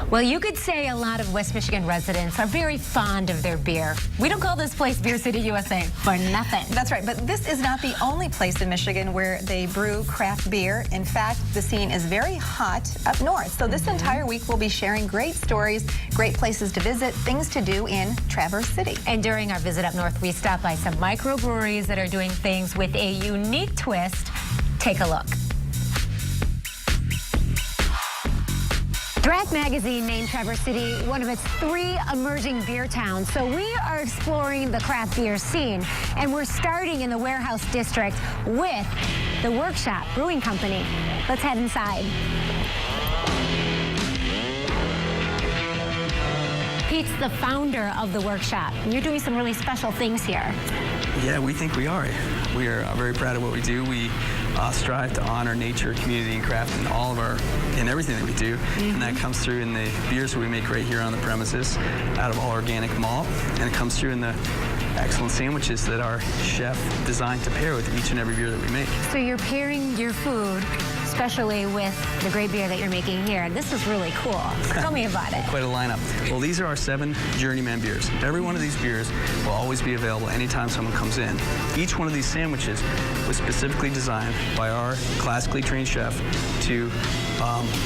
Well, you could say a lot of West Michigan residents are very fond of their beer. We don't call this place Beer City, USA for nothing. That's right, but this is not the only place in Michigan where they brew craft beer. In fact, the scene is very hot up north. So this entire week we'll be sharing great stories, great places to visit, things to do in Traverse City. And during our visit up north, we stopped by some microbreweries that are doing things with a unique twist. Take a look. Draft Magazine named Traverse City one of its 3 emerging beer towns. So we are exploring the craft beer scene, and we're starting in the Warehouse District with the Workshop Brewing Company. Let's head inside. Pete's the founder of the Workshop, and you're doing some really special things here. Yeah, we think we are. We are very proud of what we do. We strive to honor nature, community, and craft in everything that we do. And that comes through in the beers that we make right here on the premises out of all organic malt. And it comes through in the excellent sandwiches that our chef designed to pair with each and every beer that we make. So you're pairing your food, especially with the great beer that you're making here. This is really cool. Tell me about it. Quite a lineup. Well, these are our 7 journeyman beers. Every one of these beers will always be available anytime someone comes in. Each one of these sandwiches was specifically designed by our classically trained chef to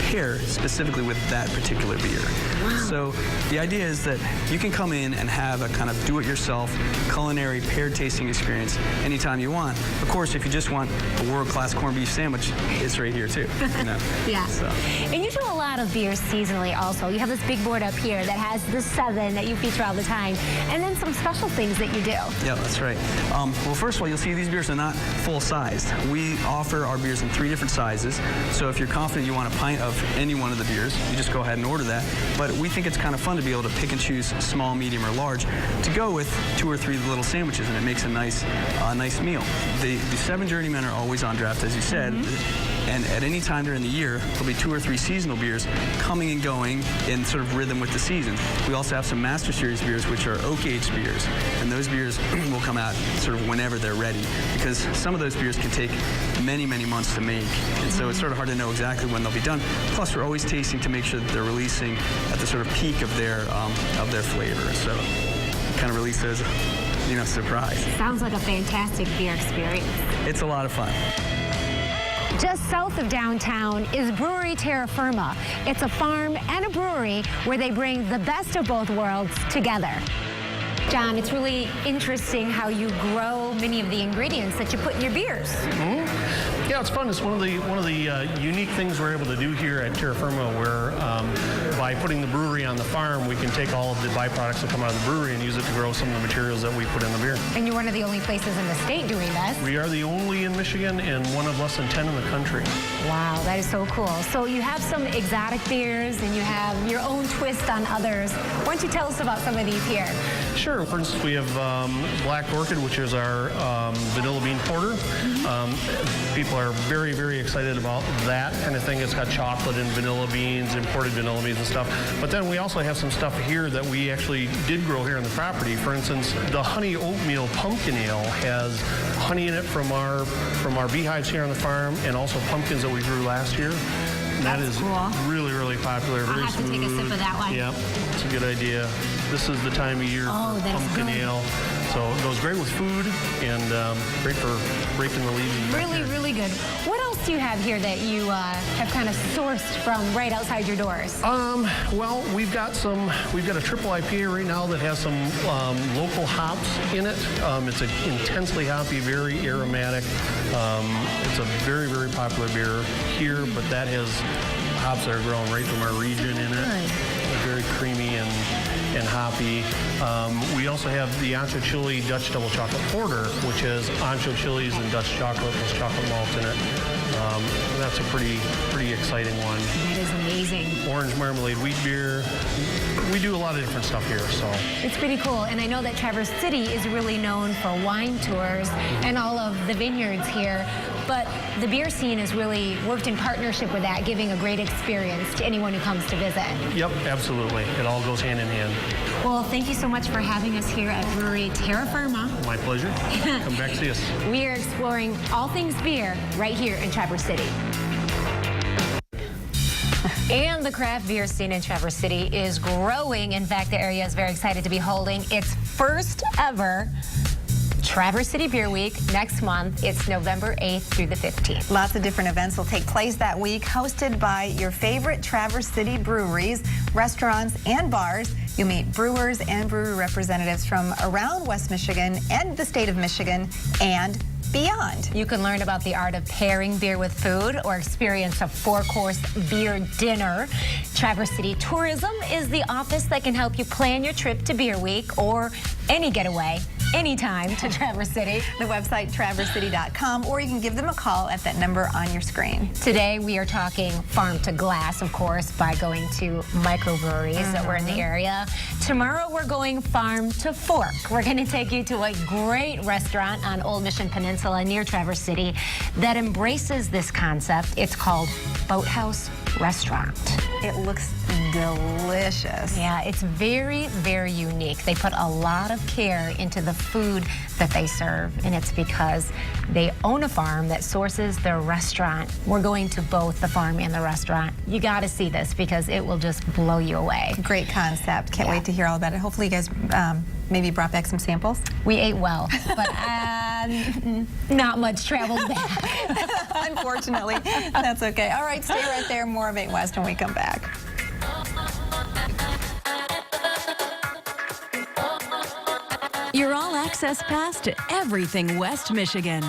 pair specifically with that particular beer. Wow. So the idea is that you can come in and have a kind of do-it-yourself culinary paired tasting experience anytime you want. Of course, if you just want a world-class corned beef sandwich, it's right here too. You know? Yeah. So. And you do a lot of beers seasonally also. You have this big board up here that has the 7 that you feature all the time, and then some special things that you do. Yeah, that's right. Well, first of all, you'll see these beers are not full-sized. We offer our beers in 3 different sizes. So if you're confident you want a pint of any one of the beers, you just go ahead and order that. But we think it's kind of fun to be able to pick and choose small, medium, or large to go with 2 or 3 little sandwiches, and it makes a nice meal. The 7 journeymen are always on draft, as you said. And at any time during the year, there'll be 2 or 3 seasonal beers coming and going in sort of rhythm with the season. We also have some Master Series beers, which are oak-aged beers. And those beers will come out sort of whenever they're ready, because some of those beers can take many, many months to make. And so it's sort of hard to know exactly when they'll be done. Plus, we're always tasting to make sure that they're releasing at the sort of peak of their flavor. So kind of release those, surprise. Sounds like a fantastic beer experience. It's a lot of fun. Just south of downtown is Brewery Terra Firma. It's a farm and a brewery where they bring the best of both worlds together. John, it's really interesting how you grow many of the ingredients that you put in your beers. Yeah, it's fun. It's one of the unique things we're able to do here at Terra Firma, where by putting the brewery on the farm, we can take all of the byproducts that come out of the brewery and use it to grow some of the materials that we put in the beer. And you're one of the only places in the state doing this. We are the only in Michigan and one of less than 10 in the country. Wow, that is so cool. So you have some exotic beers and you have your own twist on others. Why don't you tell us about some of these here? Sure. For instance, we have Black Orchid, which is our vanilla bean porter. People are very, very excited about that kind of thing. It's got chocolate and vanilla beans, imported vanilla beans and stuff. But then we also have some stuff here that we actually did grow here on the property. For instance, the honey oatmeal pumpkin ale has honey in it from our beehives here on the farm, and also pumpkins that we grew last year. And that is cool. Really, really popular. Very I'll have smooth. to take a sip of that one. Yep, it's a good idea. This is the time of year for pumpkin ale. So it goes great with food and great for breaking the leaves. Really, really good. What else do you have here that you have kind of sourced from right outside your doors? Well, we've got a triple IPA right now that has some local hops in it. It's an intensely hoppy, very aromatic. It's a very, very popular beer here, but that has hops that are grown right from our region in it. They're very creamy and hoppy. We also have the Ancho Chili Dutch Double Chocolate Porter, which has ancho chilies and Dutch chocolate with chocolate malt in it. That's a pretty exciting one. That is amazing. Orange marmalade wheat beer. We do a lot of different stuff here, so. It's pretty cool, and I know that Traverse City is really known for wine tours and all of the vineyards here, but the beer scene has really worked in partnership with that, giving a great experience to anyone who comes to visit. Yep, absolutely. It all goes hand in hand. Well, thank you so much for having us here at Brewery Terra Firma. My pleasure. Come back see us. We are exploring all things beer right here in Traverse City. And the craft beer scene in Traverse City is growing. In fact, the area is very excited to be holding its first ever Traverse City Beer Week next month. It's November 8th through the 15th. Lots of different events will take place that week, hosted by your favorite Traverse City breweries, restaurants, and bars. You'll meet brewers and brewery representatives from around West Michigan and the state of Michigan and beyond. You can learn about the art of pairing beer with food or experience a 4-course beer dinner. Traverse City Tourism is the office that can help you plan your trip to Beer Week or any getaway anytime to Traverse City. The website, traversecity.com, or you can give them a call at that number on your screen. Today, we are talking farm to glass, of course, by going to microbreweries that were in the area. Tomorrow, we're going farm to fork. We're going to take you to a great restaurant on Old Mission Peninsula near Traverse City that embraces this concept. It's called Boathouse Restaurant. It looks delicious. Yeah, it's very, very unique. They put a lot of care into the food that they serve, and it's because they own a farm that sources their restaurant. We're going to both the farm and the restaurant. You got to see this because it will just blow you away. Great concept. Can't wait to hear all about it. Hopefully you guys maybe brought back some samples. We ate well, but not much traveled back. Unfortunately, that's okay. All right, stay right there. More of 8West when we come back. Your all-access pass to everything West Michigan.